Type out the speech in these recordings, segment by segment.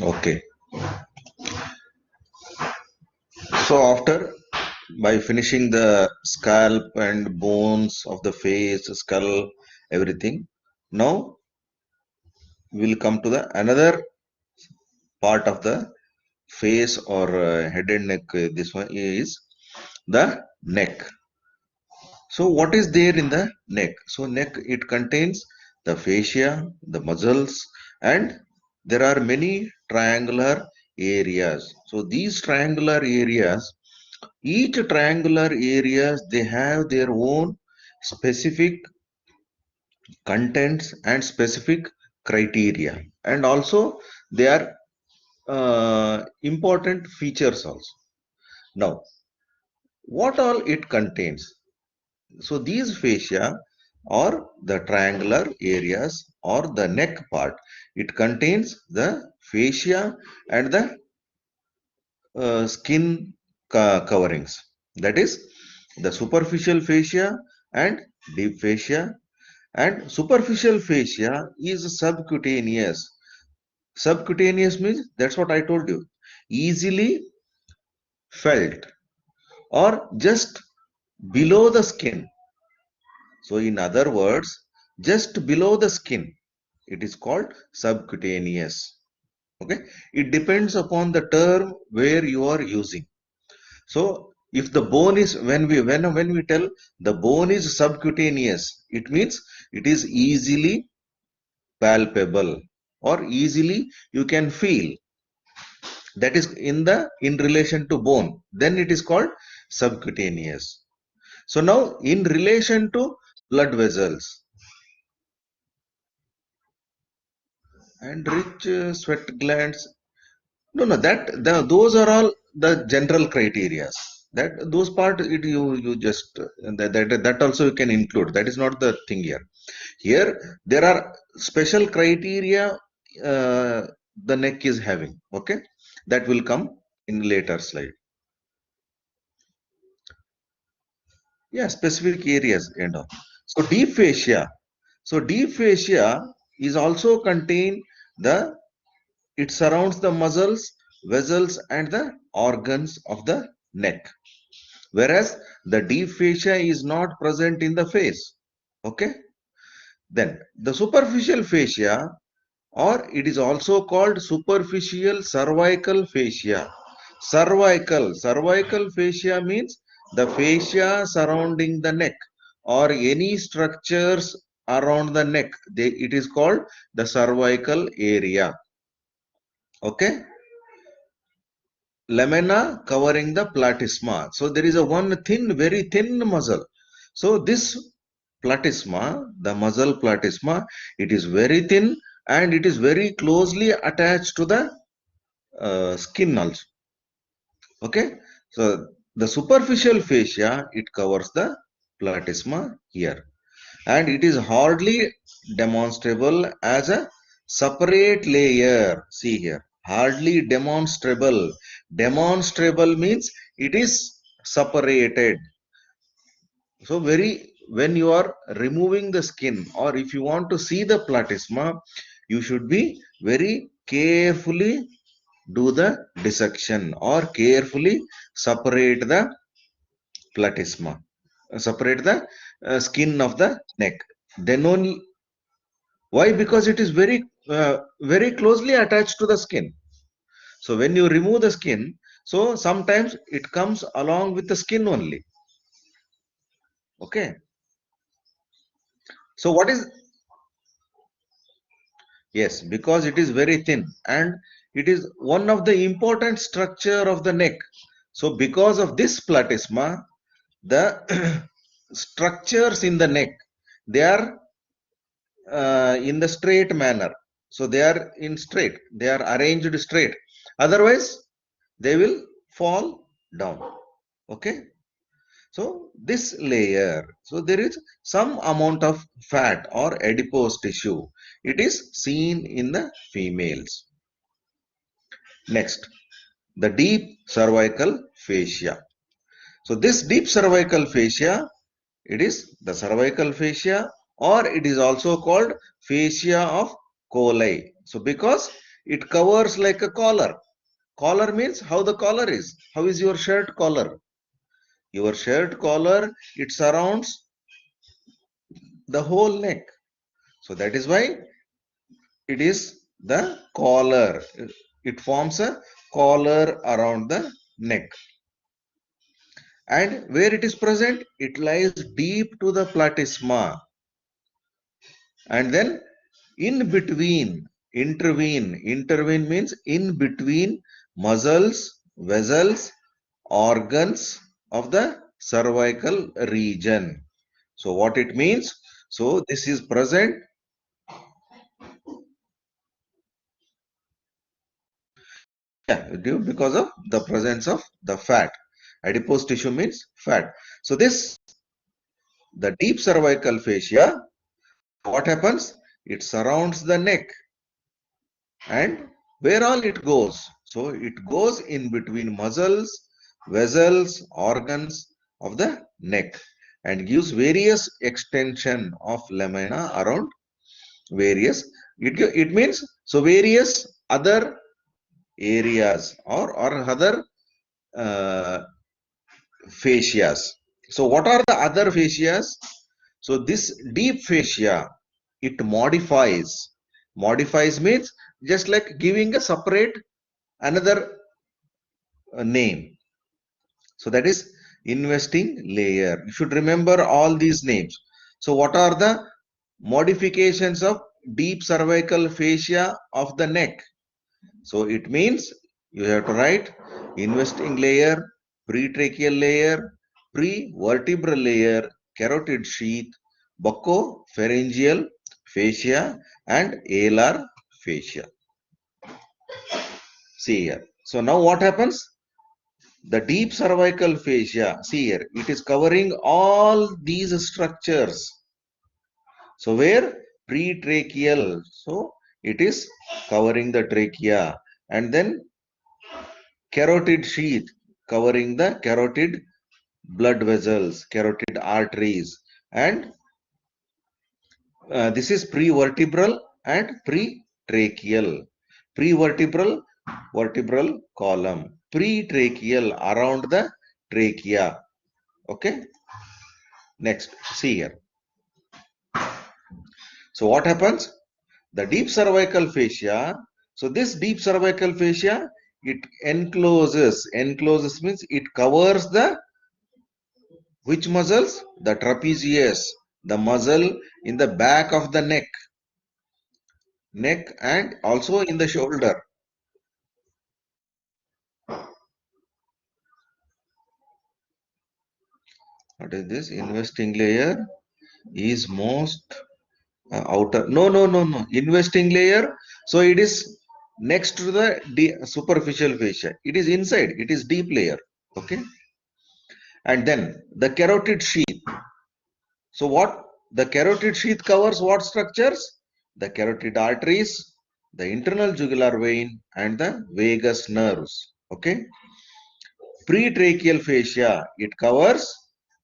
Okay. So after by finishing the scalp and bones of the face, skull, everything, now we'll come to the another part of the face or head and neck. This one is the neck. So what is there in the neck? So neck, it contains the fascia, the muscles, and there are many triangular areas. So these triangular areas, each triangular areas, they have their own specific contents and specific criteria, and also they are important features also. Now, what all it contains? So these fascia or the triangular areas or the neck part, it contains the fascia and the skin coverings. That is the superficial fascia and deep fascia. And superficial fascia is subcutaneous. Subcutaneous means that's what I told you. Easily felt or just below the skin. So in other words, just below the skin, it is called subcutaneous. Okay, it depends upon the term where you are using. So if the bone is, when we tell the bone is subcutaneous, it means it is easily palpable or easily you can feel. That is in relation to bone. Then it is called subcutaneous. So now in relation to blood vessels and rich sweat glands. No, no, those are all the general criteria. That those part you just that also you can include. That is not the thing here. Here there are special criteria the neck is having. Okay, that will come in later slide. Yeah, specific areas and all. So deep fascia. So deep fascia is also contain the it surrounds the muscles, vessels, and the organs of the neck. Whereas the deep fascia is not present in the face. Okay. Then the superficial fascia, or it is also called superficial cervical fascia. Cervical fascia means the fascia surrounding the neck or any structures around the neck. It is called the cervical area. Okay. Lamina covering the platysma. So there is a one thin, very thin muscle. So this platysma, the muscle platysma, it is very thin and it is very closely attached to the skin also. Okay. So the superficial fascia, it covers the platysma here. And it is hardly demonstrable as a separate layer. See here, hardly demonstrable. Demonstrable means it is separated. So when you are removing the skin or if you want to see the platysma, you should be very carefully do the dissection or carefully separate the platysma, separate the skin of the neck. Then only. Why? Because it is very closely attached to the skin. So when you remove the skin, so sometimes it comes along with the skin only. Okay. So what is, yes, because it is very thin and it is one of the important structure of the neck. So because of this platysma, the structures in the neck, they are in the straight manner. So they are in straight, they are arranged straight. Otherwise, they will fall down. Okay. So this layer, so there is some amount of fat or adipose tissue. It is seen in the females. Next, the deep cervical fascia. So this deep cervical fascia, it is the cervical fascia or it is also called fascia of Colli. So because it covers like a collar. Collar means how the collar is. How is your shirt collar? Your shirt collar, it surrounds the whole neck. So that is why it is the collar. It forms a collar around the neck. And where it is present, it lies deep to the platysma. And then in between, intervene means in between muscles, vessels, organs of the cervical region. So what it means? So this is present, due because of the presence of the fat. Adipose tissue means fat. So this, the deep cervical fascia, what happens? It surrounds the neck, and where all it goes? So it goes in between muscles, vessels, organs of the neck, and gives various extension of lamina around various. It means so various other areas or other uh, fascias. So what are the other fascias? So this deep fascia, it modifies. Modifies means just like giving a separate another name. So that is investing layer. You should remember all these names. So what are the modifications of deep cervical fascia of the neck? So it means you have to write investing layer, pretracheal layer, prevertebral layer, carotid sheath, buccopharyngeal fascia, and alar fascia. See here. So now what happens? The deep cervical fascia, see here, it is covering all these structures. So where? Pretracheal. So it is covering the trachea. And then carotid sheath, covering the carotid blood vessels, carotid arteries. And this is prevertebral and pretracheal. Prevertebral, vertebral column. Pretracheal, around the trachea. Okay. Next, see here. So what happens? The deep cervical fascia. So this deep cervical fascia, it encloses means it covers the which muscles? The trapezius, the muscle in the back of the neck and also in the shoulder. What is this? Investing layer is most outer. No. Investing layer. So it is next to the superficial fascia. It is inside. It is deep layer. Okay. And then the carotid sheath. So what? The carotid sheath covers what structures? The carotid arteries, the internal jugular vein, and the vagus nerves. Okay. Pretracheal fascia. It covers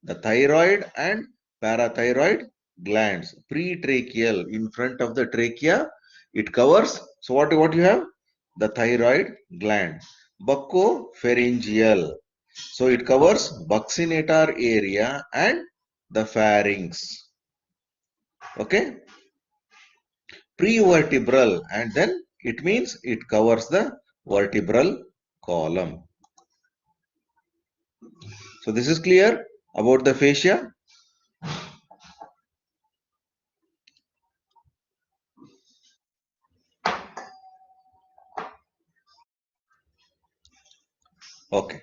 the thyroid and parathyroid glands. Pretracheal, in front of the trachea, it covers. So what you have? The thyroid gland. Buccopharyngeal. So it covers buccinator area and the pharynx. Okay. Prevertebral, and then it means it covers the vertebral column. So this is clear about the fascia. Okay.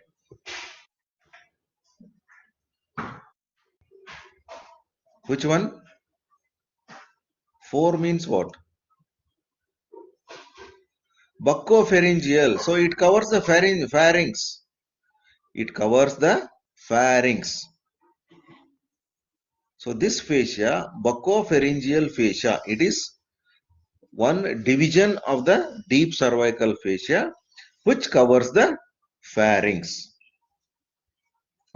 Which one? Four means what? Buccopharyngeal. So it covers the pharynx. It covers the pharynx. So this fascia, buccopharyngeal fascia, it is one division of the deep cervical fascia which covers the pharynx.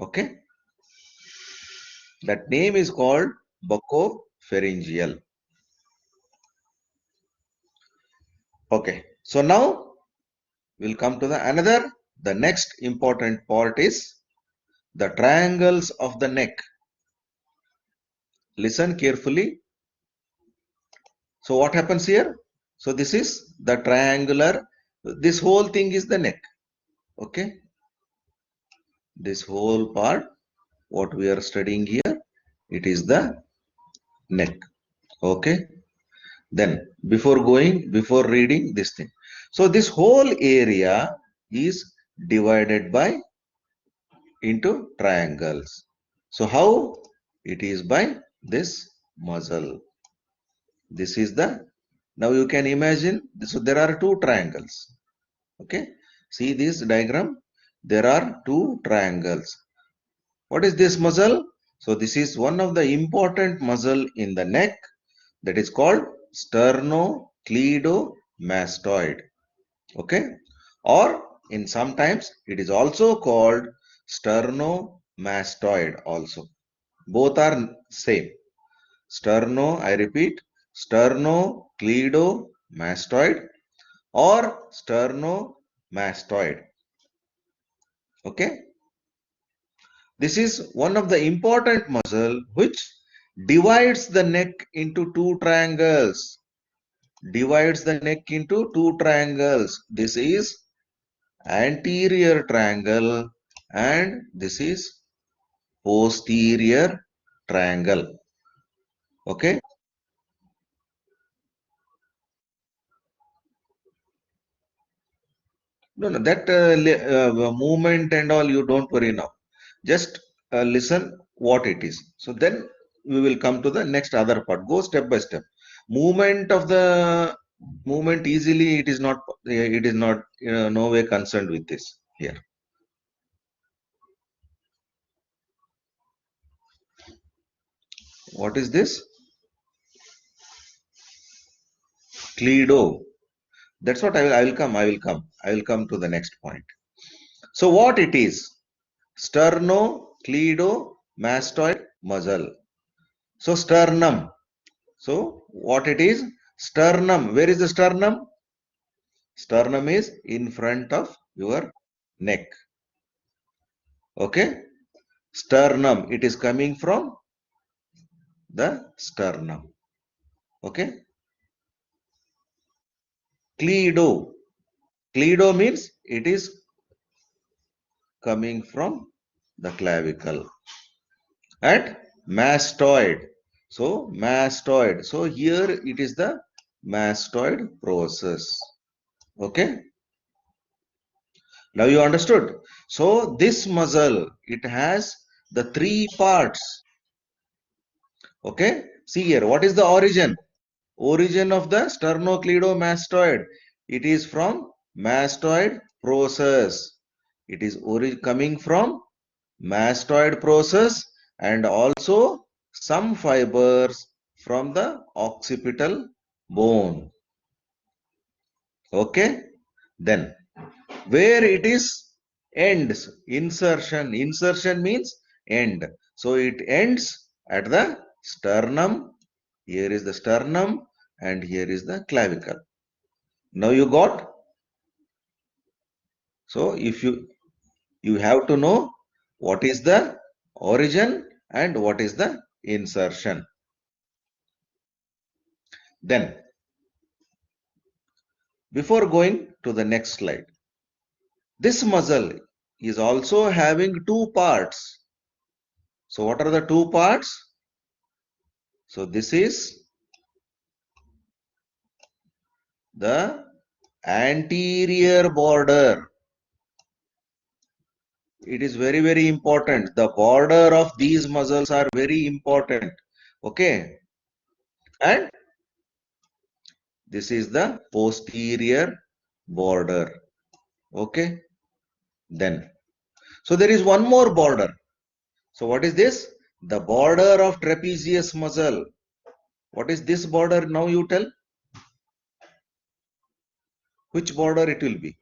Okay. That name is called buccopharyngeal. Okay. So now we'll come to the next important part is the triangles of the neck. Listen carefully. So what happens here? So this is the triangular, this whole thing is the neck. Okay. This whole part, what we are studying here, it is the neck. Okay. Then before reading this thing. So this whole area is divided by into triangles. So how? It is by this muscle. This is the, now you can imagine, so there are two triangles. Okay. See this diagram. There are two triangles. What is this muscle? So this is one of the important muscle in the neck, that is called sternocleidomastoid. Okay. Or in sometimes it is also called sternomastoid also. Both are same. I repeat, sternocleidomastoid or sternomastoid. Okay. This is one of the important muscle which divides the neck into two triangles. Divides the neck into two triangles. This is anterior triangle and this is posterior triangle. Okay. No, no, that movement and all, you don't worry now. Just listen what it is. So then we will come to the next other part. Go step by step. Movement of the movement easily, it is not no way concerned with this here. What is this? Cleido. That's what I will come to the next point. So what it is? Sternocleidomastoid muscle. So sternum. So what it is? Sternum. Where is the sternum? Sternum is in front of your neck. Okay. Sternum. It is coming from the sternum. Okay. Cleido. Cleido means it is coming from the clavicle. And mastoid. So mastoid. So here it is the mastoid process. Okay. Now you understood. So this muscle, it has the three parts. Okay. See here. What is the origin? Origin of the sternocleidomastoid. It is from mastoid process. It is coming from mastoid process and also some fibers from the occipital bone. Okay. Then where it is ends, insertion means end, so it ends at the sternum. Here is the sternum and here is the clavicle. Now you got. So if you have to know what is the origin and what is the insertion. Then before going to the next slide, this muscle is also having two parts. So what are the two parts? So this is the anterior border. It is very, very important. The border of these muscles are very important. Okay. And this is the posterior border. Okay. Then, so there is one more border. So what is this? The border of trapezius muscle. What is this border? Now you tell. Which border it will be?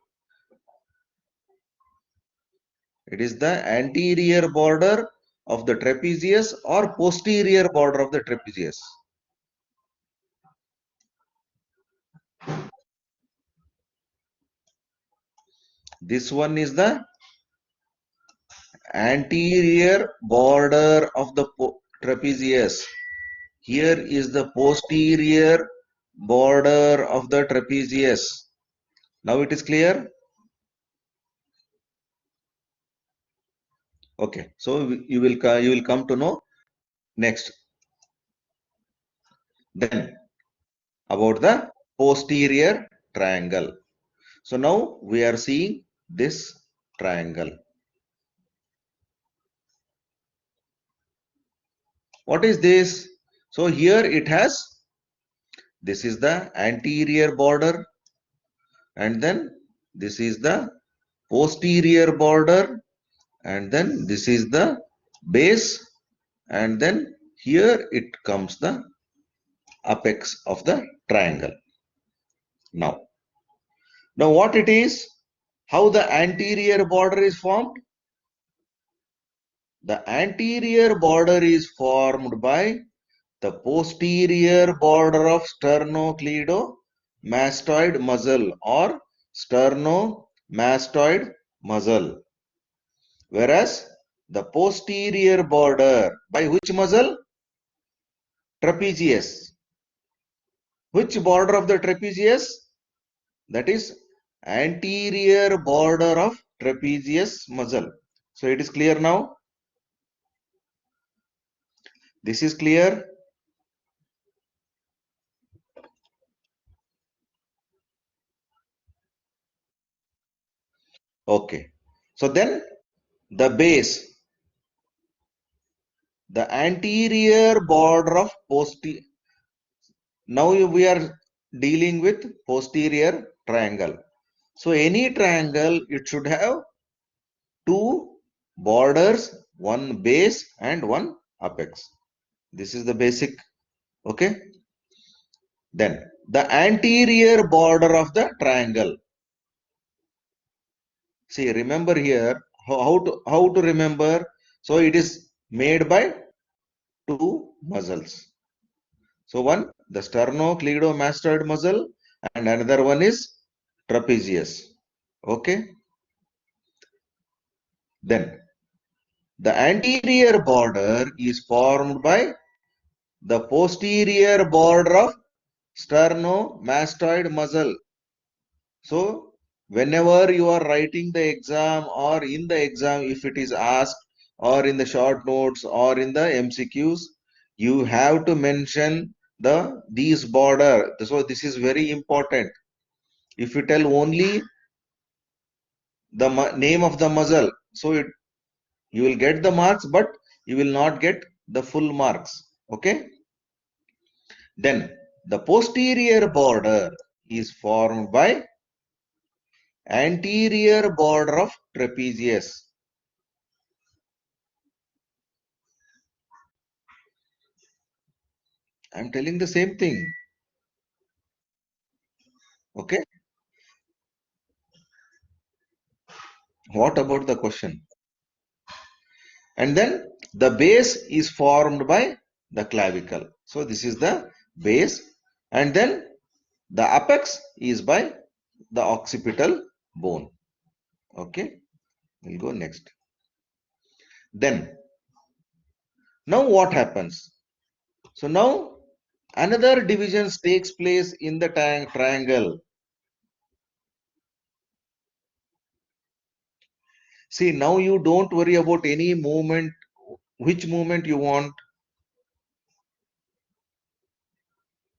It is the anterior border of the trapezius or posterior border of the trapezius. This one is the anterior border of the trapezius. Here is the posterior border of the trapezius. Now it is clear? Okay, so you will come to know next. Then about the posterior triangle. So now we are seeing this triangle. What is this? So here it has, this is the anterior border, and then this is the posterior border, and then this is the base, and then here it comes the apex of the triangle. Now what it is? How the anterior border is formed? The anterior border is formed by the posterior border of sternocleidomastoid muscle or sternomastoid muscle. Whereas the posterior border by which muscle? Trapezius. Which border of the trapezius? That is anterior border of trapezius muscle. So it is clear now. This is clear. Okay. So then the base, the anterior border of posterior. Now we are dealing with posterior triangle. So any triangle, it should have two borders, one base and one apex. This is the basic. Okay. Then the anterior border of the triangle. See, remember here how to remember. So it is made by two muscles. So one, the sternocleidomastoid muscle, and another one is trapezius. Okay. Then the anterior border is formed by the posterior border of sternomastoid muscle. So whenever you are writing the exam or in the exam, if it is asked or in the short notes or in the MCQs, you have to mention these border. So this is very important. If you tell only the name of the muscle, so you will get the marks, but you will not get the full marks. Okay. Then the posterior border is formed by anterior border of trapezius. I'm telling the same thing. Okay. What about the question? And then the base is formed by the clavicle. So this is the base. And then the apex is by the occipital bone. Okay. We'll go next. Then, now what happens? So now another division takes place in the triangle. See, now you don't worry about any movement, which movement you want.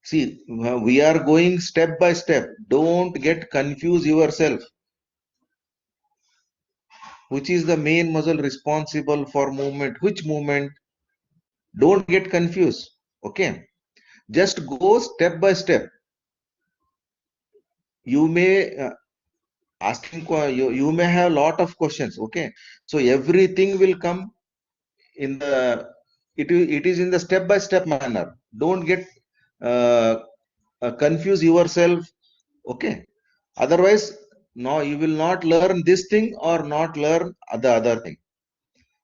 See, we are going step by step. Don't get confused yourself. Which is the main muscle responsible for movement? Which movement? Don't get confused. Okay. Just go step by step. You may you may have a lot of questions. Okay. So everything will come in the it is in the step by step manner. Don't get uh, confuse yourself. Okay. Otherwise, no, you will not learn this thing or not learn the other thing.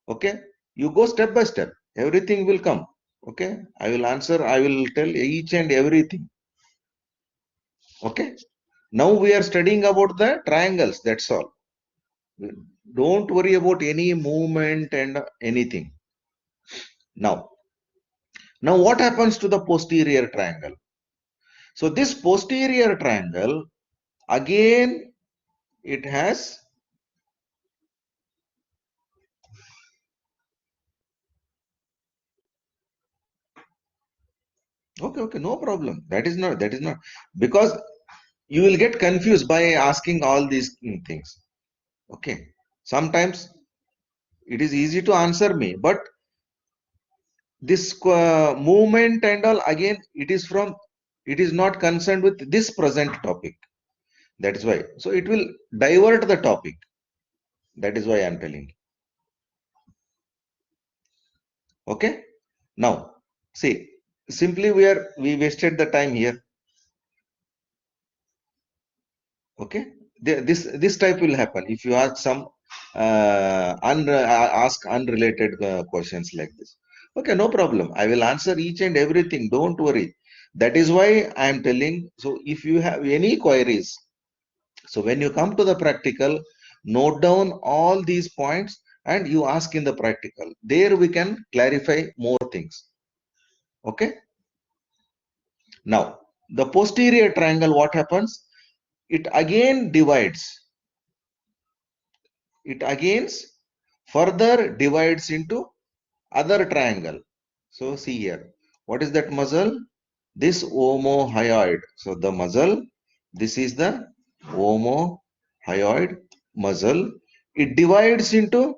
Okay. You go step by step. Everything will come. Okay. I will answer. I will tell each and everything. Okay. Now we are studying about the triangles. That's all. Don't worry about any movement and anything. Now, what happens to the posterior triangle? So this posterior triangle, again, it has, okay, no problem. That is not, because you will get confused by asking all these things. Okay. Sometimes it is easy to answer me, but this movement and all, again, it is not concerned with this present topic. That is why. So it will divert the topic. That is why I am telling you. Okay. Now, see, simply we wasted the time here. Okay. This type will happen if you ask some ask unrelated questions like this. Okay, no problem. I will answer each and everything. Don't worry. That is why I am telling. So if you have any queries, so when you come to the practical, note down all these points and you ask in the practical. There we can clarify more things. Okay. Now, the posterior triangle, what happens? It again divides. It again further divides into other triangle. So see here, what is that muscle? This omohyoid. So the muscle, this is the omohyoid muscle. It divides into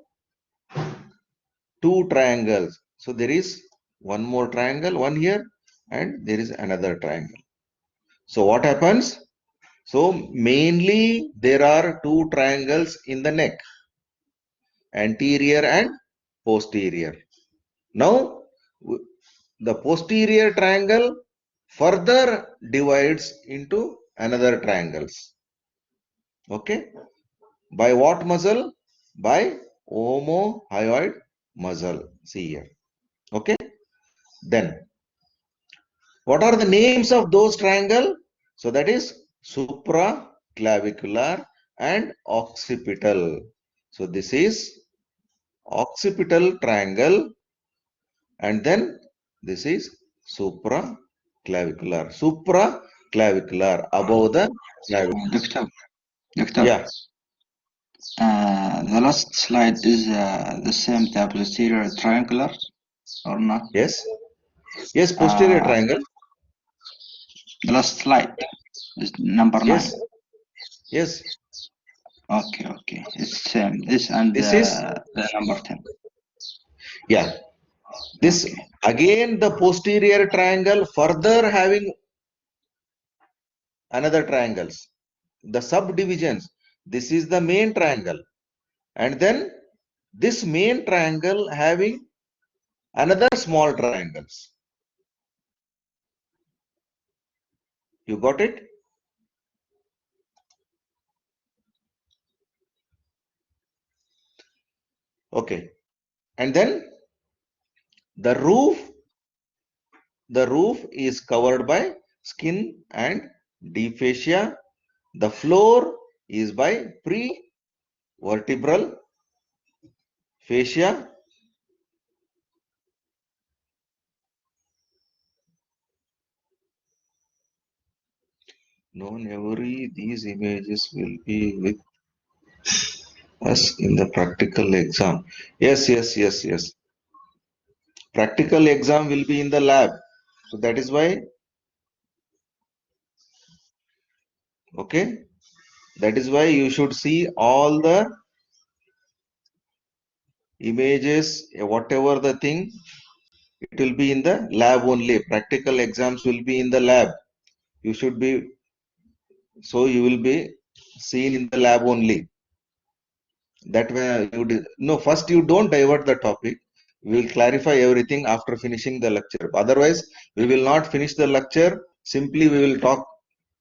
two triangles. So there is one more triangle, one here, and there is another triangle. So what happens? So mainly there are two triangles in the neck, anterior and posterior. Now the posterior triangle further divides into another triangles. Okay. By what muscle? By omohyoid muscle. See here. Okay. Then what are the names of those triangle? So that is supraclavicular and occipital. So this is occipital triangle, and then this is supraclavicular. Supraclavicular, above the clavicle. Doctor, Yeah. the last slide is the same type posterior triangular or not? Yes. Yes. Posterior triangle. The last slide is number 9. Yes. Yes. Okay. It's same. This and This is, the number 10. yeah. This Okay. again the posterior triangle further having another triangles. The subdivisions. This is the main triangle, and then this main triangle having another small triangles. You got it? Okay. And then the roof is covered by skin and deep fascia. The floor is by prevertebral fascia. No, never these images will be with us in the practical exam. Yes. Practical exam will be in the lab. So that is why, okay, that is why you should see all the images, whatever the thing, it will be in the lab only. Practical exams will be in the lab. You should be, so you will be seen in the lab only. That way you no, first you don't divert the topic. We will clarify everything after finishing the lecture. Otherwise, we will not finish the lecture. Simply we will talk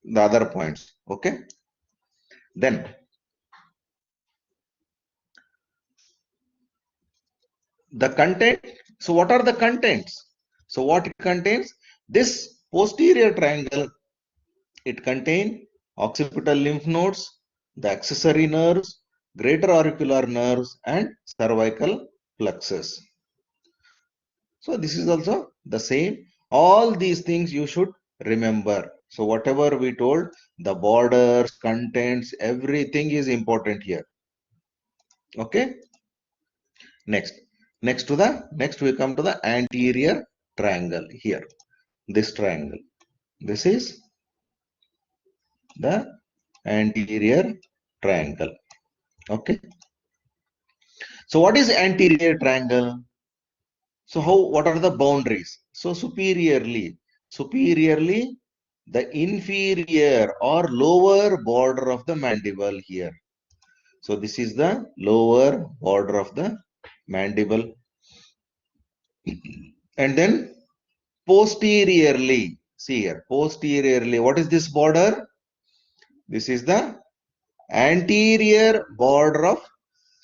the other points. Okay. Then the content. So what are the contents? So what it contains? This posterior triangle, it contains occipital lymph nodes, the accessory nerves, greater auricular nerves, and cervical plexus. So this is also the same. All these things you should remember. So whatever we told, the borders, contents, everything is important here. Okay. Next. Next we come to the anterior triangle here. This triangle. This is the anterior triangle. Okay. So what is anterior triangle? So what are the boundaries? So superiorly, the inferior or lower border of the mandible here. So this is the lower border of the mandible. And then posteriorly, see here, posteriorly, what is this border? This is the anterior border of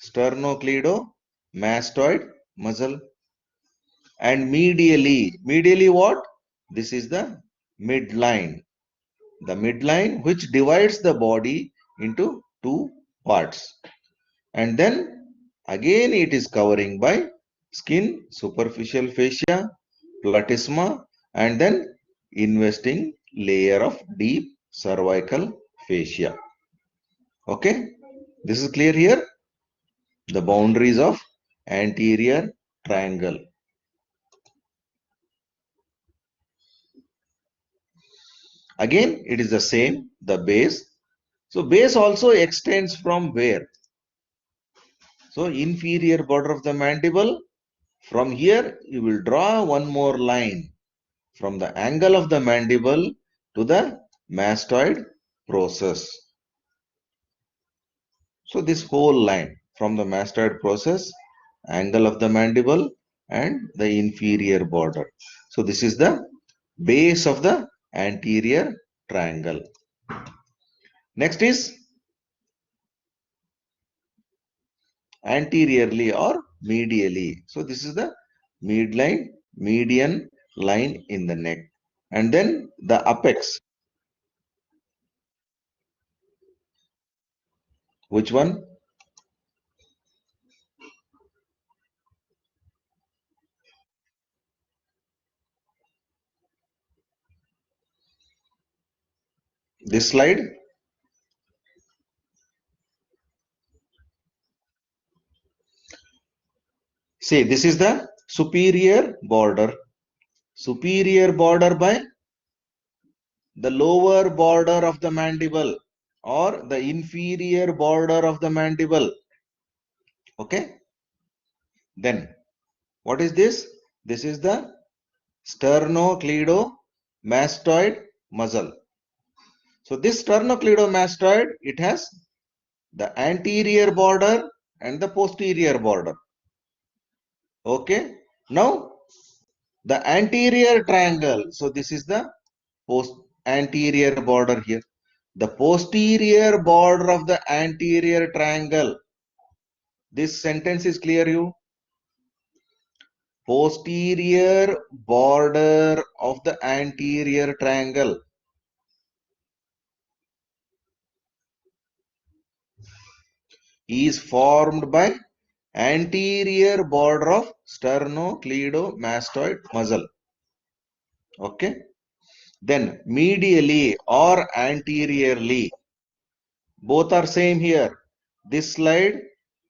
sternocleidomastoid muscle. And medially what? This is the midline. The midline which divides the body into two parts. And then again it is covering by skin, superficial fascia, platysma, and then investing layer of deep cervical fascia. Okay, this is clear here. The boundaries of anterior triangle. Again, it is the same, the base. So base also extends from where? So inferior border of the mandible. From here, you will draw one more line from the angle of the mandible to the mastoid process. So this whole line from the mastoid process, angle of the mandible and the inferior border. So this is the base of the anterior triangle. Next is anteriorly or medially. So this is the midline, median line in the neck. And then the apex. Which one? This slide. See, this is the superior border. Superior border by the lower border of the mandible or the inferior border of the mandible. Okay. Then what is this? This is the sternocleidomastoid muscle. So this sternocleidomastoid, it has the anterior border and the posterior border. Okay. Now the anterior triangle. So this is the anterior border here. The posterior border of the anterior triangle. This sentence is clear, you? Posterior border of the anterior triangle is formed by anterior border of sternocleidomastoid muscle. Okay. Then medially or anteriorly, both are same here. This slide,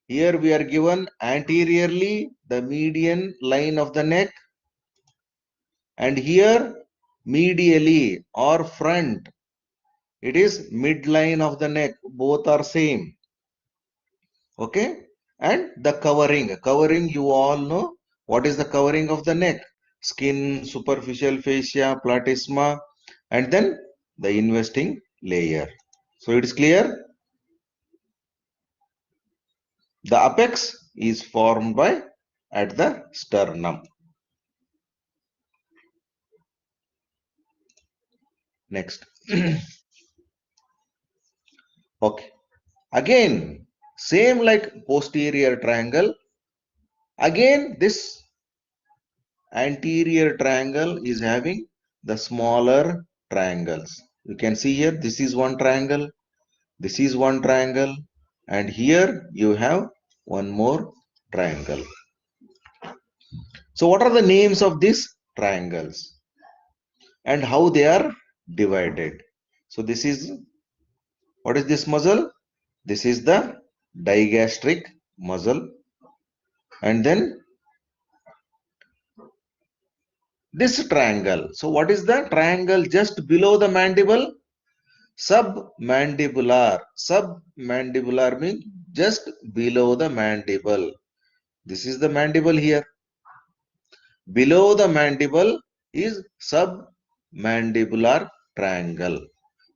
here we are given anteriorly the median line of the neck, and here medially or front, it is midline of the neck. Both are same. Okay. And the covering you all know. What is the covering of the neck? Skin, superficial fascia, platysma, and then the investing layer. So it is clear. The apex is formed by at the sternum. Next. Okay. Again, same like posterior triangle. Again, this anterior triangle is having the smaller triangles. You can see here, this is one triangle, this is one triangle, and here you have one more triangle. So what are the names of these triangles and how they are divided? So this is, what is this muscle? This is the digastric muscle, and then this triangle. So what is the triangle just below the mandible? Submandibular. Submandibular means just below the mandible. This is the mandible here. Below the mandible is submandibular triangle,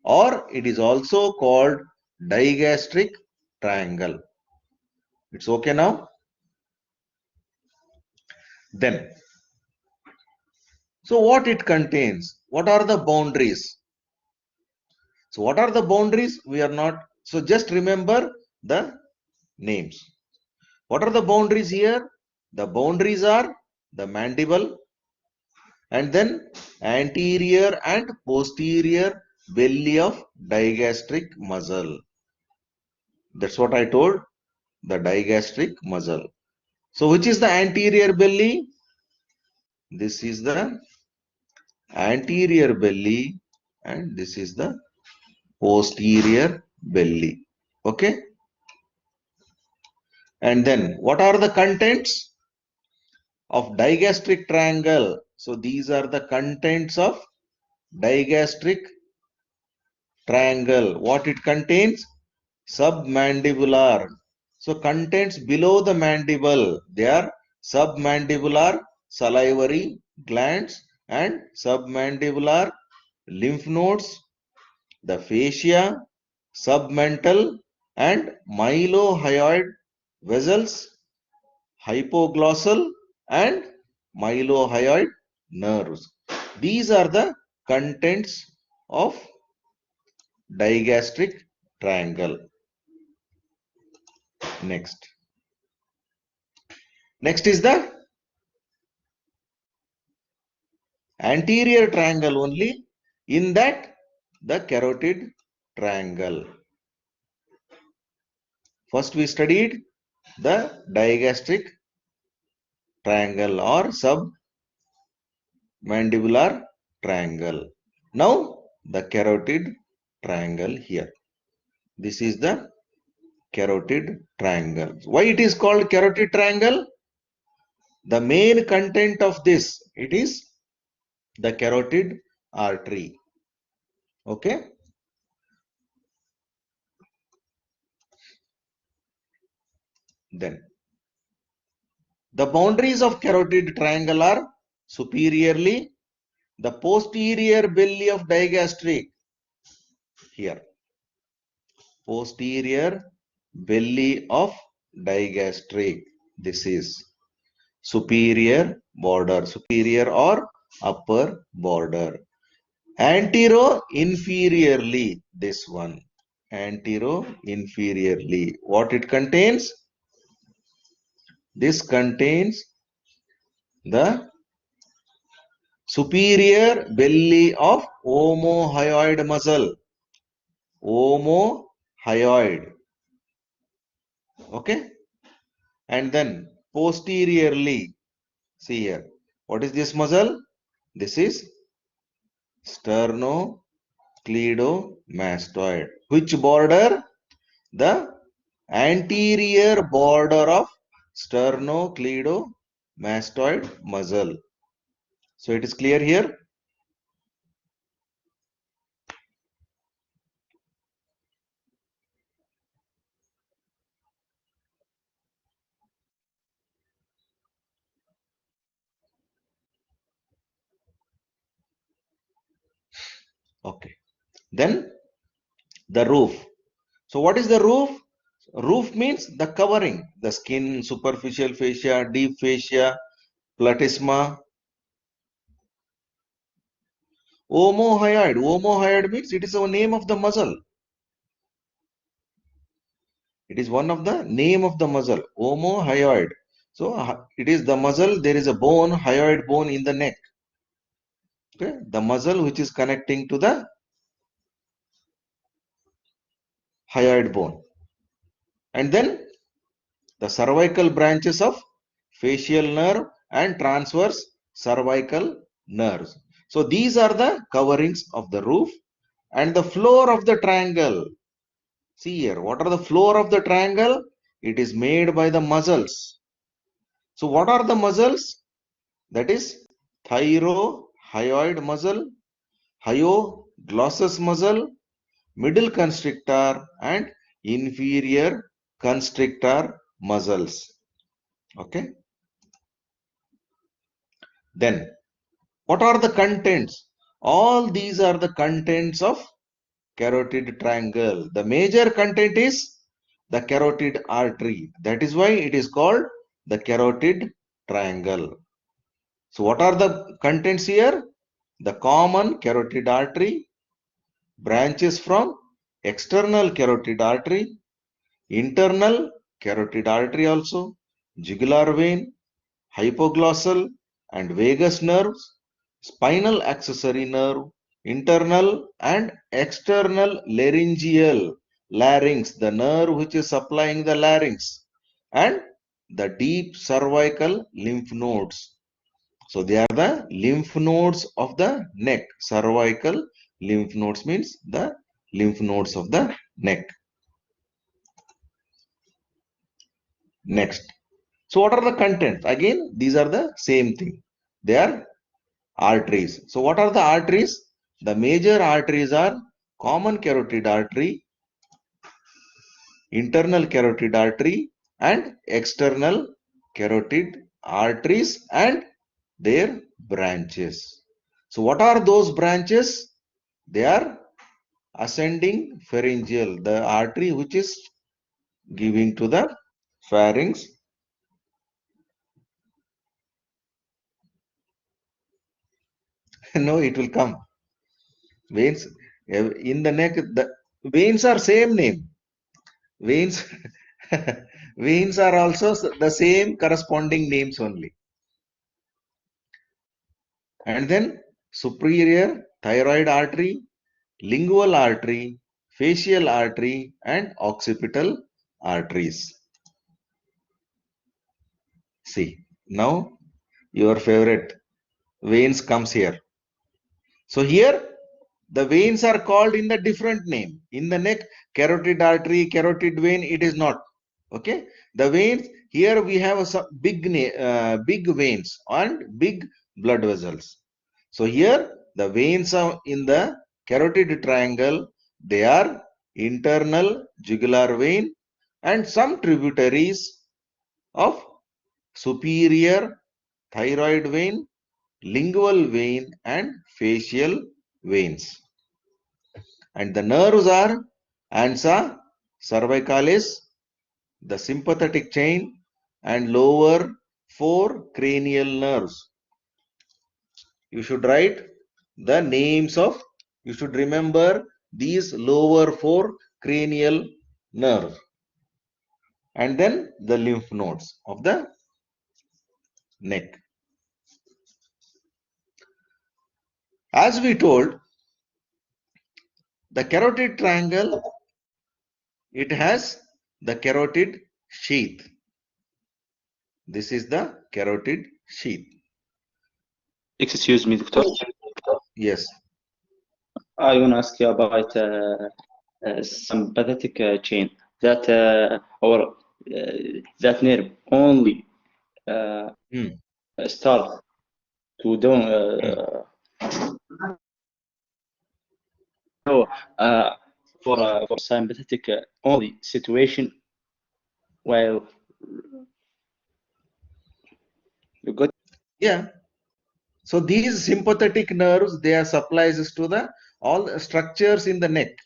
or it is also called digastric triangle. It's okay now? Then, so what it contains? What are the boundaries? So what are the boundaries? We are not, so just remember the names. What are the boundaries here? The boundaries are the mandible, and then anterior and posterior belly of digastric muscle. That's what I told, the digastric muscle. So which is the anterior belly? This is the anterior belly, and this is the posterior belly. Okay. And then what are the contents of digastric triangle? So these are the contents of digastric triangle. What it contains? Submandibular. So contents below the mandible, they are submandibular salivary glands and submandibular lymph nodes, the fascia, submental and mylohyoid vessels, hypoglossal and mylohyoid nerves. These are the contents of digastric triangle. Next. Next is the anterior triangle only. In that, the carotid triangle. First we studied the digastric triangle or submandibular triangle. Now the carotid triangle here. This is the carotid triangle. Why it is called carotid triangle? The main content of this, it is the carotid artery. Okay. Then the boundaries of carotid triangle are superiorly the posterior belly of digastric here. Posterior belly of digastric. This is superior border, superior or upper border. Antero-inferiorly, this one. Antero-inferiorly. What it contains? This contains the superior belly of omohyoid muscle. Omohyoid. Okay. And then posteriorly, see here. What is this muscle? This is sternocleidomastoid. Which border? The anterior border of sternocleidomastoid muscle. So it is clear here. Okay. Then the roof. So what is the roof? Roof means the covering, the skin, superficial fascia, deep fascia, platysma. Omohyoid. Omohyoid means it is a name of the muscle. It is one of the name of the muscle. Omohyoid. So it is the muscle. There is a bone, hyoid bone in the neck. Okay, the muscle which is connecting to the hyoid bone. And then the cervical branches of facial nerve and transverse cervical nerves. So these are the coverings of the roof and the floor of the triangle. See here, what are the floor of the triangle? It is made by the muscles. So what are the muscles? That is thyroid muscle, hyoglossus muscle, middle constrictor and inferior constrictor muscles. Okay. Then what are the contents? All these are the contents of carotid triangle. The major content is the carotid artery. That is why it is called the carotid triangle. So what are the contents here? The common carotid artery, branches from external carotid artery, internal carotid artery also, jugular vein, hypoglossal and vagus nerves, spinal accessory nerve, internal and external laryngeal, larynx, the nerve which is supplying the larynx, and the deep cervical lymph nodes. So they are the lymph nodes of the neck. Cervical lymph nodes means the lymph nodes of the neck. Next. So what are the contents? Again, these are the same thing. They are arteries. So what are the arteries? The major arteries are common carotid artery, internal carotid artery, and external carotid arteries and their branches. So what are those branches? They are ascending pharyngeal, the artery which is giving to the pharynx. No, it will come. Veins in the neck, the veins are same name. Veins, veins are also the same corresponding names only. And then superior thyroid artery, lingual artery, facial artery, and occipital arteries. See, now your favorite veins comes here. So here the veins are called in the different name. In the neck, carotid artery, carotid vein, it is not. Okay, the veins here we have a big veins and big blood vessels. So here the veins are in the carotid triangle. They are internal jugular vein and some tributaries of superior thyroid vein, lingual vein, and facial veins. And the nerves are ansa cervicalis, the sympathetic chain, and lower four cranial nerves. You should write the names of, you should remember these lower four cranial nerves. And then the lymph nodes of the neck. As we told, the carotid triangle, it has the carotid sheath. This is the carotid sheath. Excuse me, Doctor. Yes. I want to ask you about sympathetic chain. That or that nerve only start to do for sympathetic only situation while you got. Yeah. So these sympathetic nerves, they are supplies to the all structures in the neck.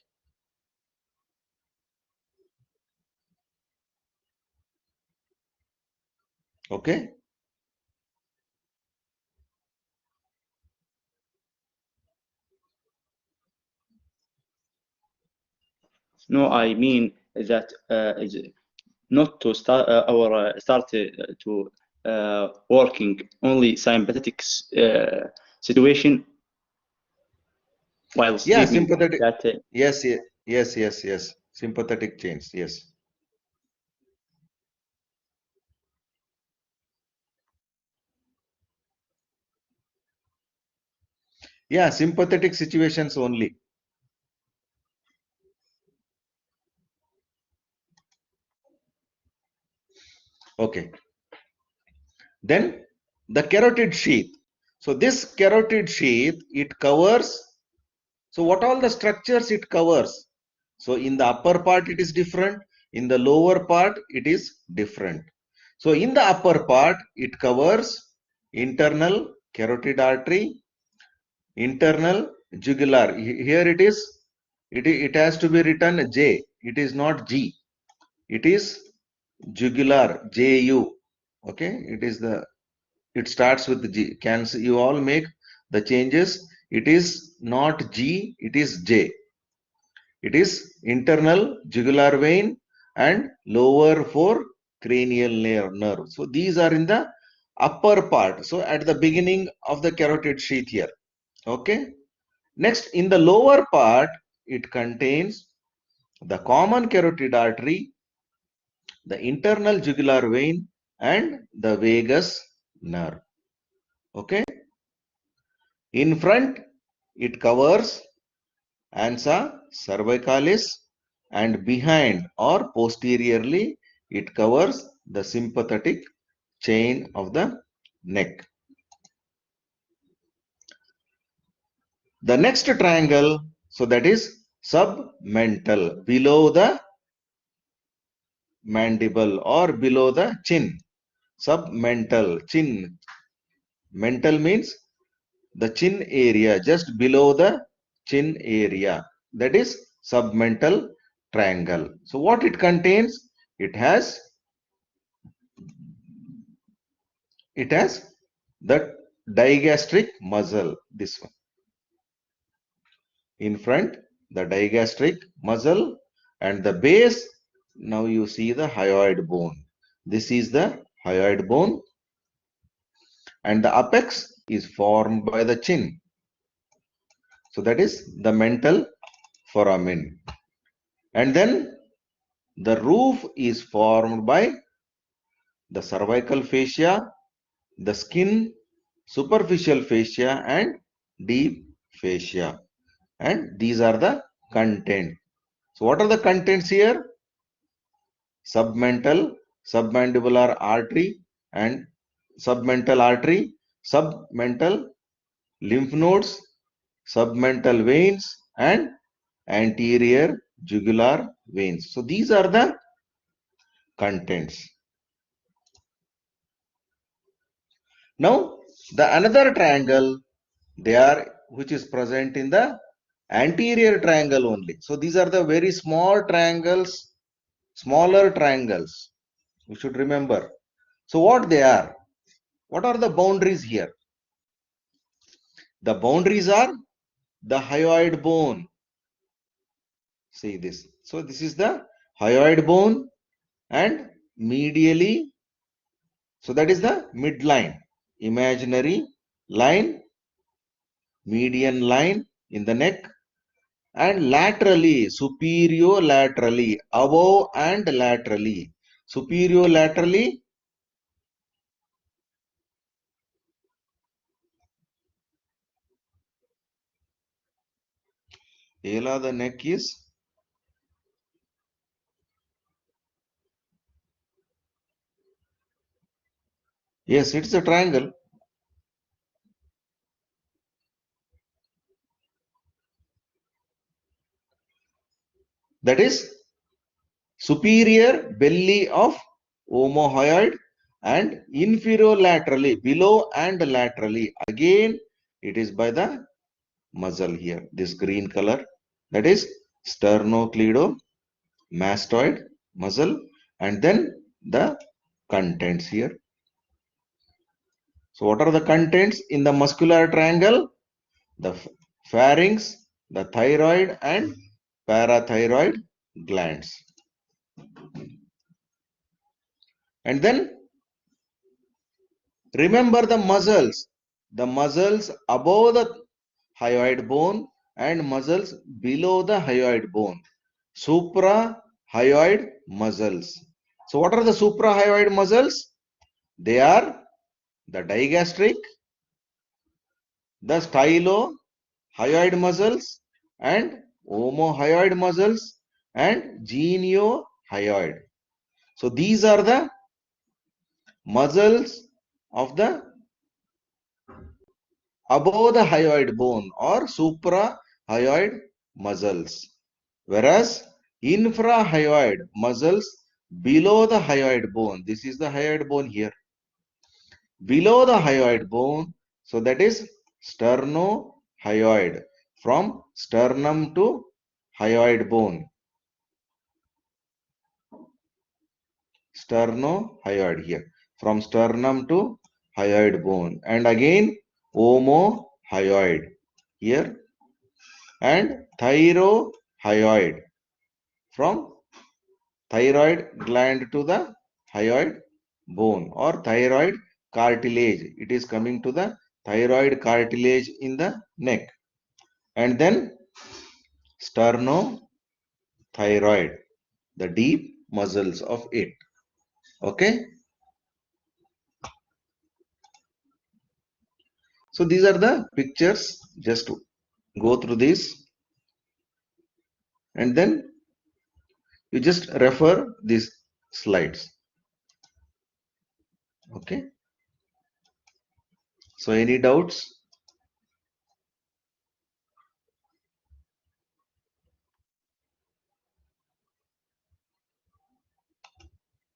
Okay. No, I mean that is not to start or start to working only sympathetic situation while Yeah, sleeping. sympathetic. That Yes, yes, yes, yes, yes. Sympathetic chains. Yes. Yeah, sympathetic situations only. Okay. Then the carotid sheath. So this carotid sheath, it covers. So what all the structures it covers? So in the upper part it is different. In the lower part it is different. So in the upper part it covers internal carotid artery, internal jugular. Here it has to be written J. It is not G. It is jugular, JU. Okay, it starts with G. Can you all make the changes? It is not G, it is J. It is internal jugular vein and lower four cranial nerve. So these are in the upper part. So at the beginning of the carotid sheath here. Okay. Next, in the lower part, it contains the common carotid artery, the internal jugular vein, and the vagus nerve. Okay. In front, it covers ansa cervicalis, and behind or posteriorly, it covers the sympathetic chain of the neck. The next triangle, so that is submental, below the mandible or below the chin. Submental, chin. Mental means the chin area, just below the chin area. That is submental triangle. So what it contains? It has the digastric muscle, this one. In front, the digastric muscle, and the base, now you see the hyoid bone. This is the hyoid bone, and the apex is formed by the chin. So that is the mental foramen. And then the roof is formed by the cervical fascia, the skin, superficial fascia, and deep fascia. And these are the content. So what are the contents here? Submental, submandibular artery and submental artery, submental lymph nodes, submental veins, and anterior jugular veins. So these are the contents. Now the another triangle they are which is present in the anterior triangle only. So these are the very small triangles, smaller triangles. We should remember. So what they are? What are the boundaries here? The boundaries are the hyoid bone. See this. So this is the hyoid bone, and medially, so that is the midline, imaginary line, median line in the neck, and laterally, superior laterally, above and laterally. Superior laterally, Ela, the neck is, yes, it's a triangle. That is superior belly of omohyoid, and inferior laterally, below and laterally. Again, it is by the muscle here, this green color. That is sternocleidomastoid muscle, and then the contents here. So what are the contents in the muscular triangle? The pharynx, the thyroid, and parathyroid glands. And then remember the muscles above the hyoid bone and muscles below the hyoid bone. Suprahyoid muscles. So what are the suprahyoid muscles? They are the digastric, the stylo, hyoid muscles and omohyoid muscles and geniohyoid. So these are the muscles of the above the hyoid bone or suprahyoid muscles, whereas infrahyoid muscles below the hyoid bone. This is the hyoid bone here. Below the hyoid bone, so that is sternohyoid, from sternum to hyoid bone. Sternohyoid here, from sternum to hyoid bone, and again omohyoid here, and thyrohyoid, from thyroid gland to the hyoid bone or thyroid cartilage. It is coming to the thyroid cartilage in the neck, and then sternothyroid, the deep muscles of it. Okay. So these are the pictures. Just go through this, and then you just refer these slides. Okay. So any doubts?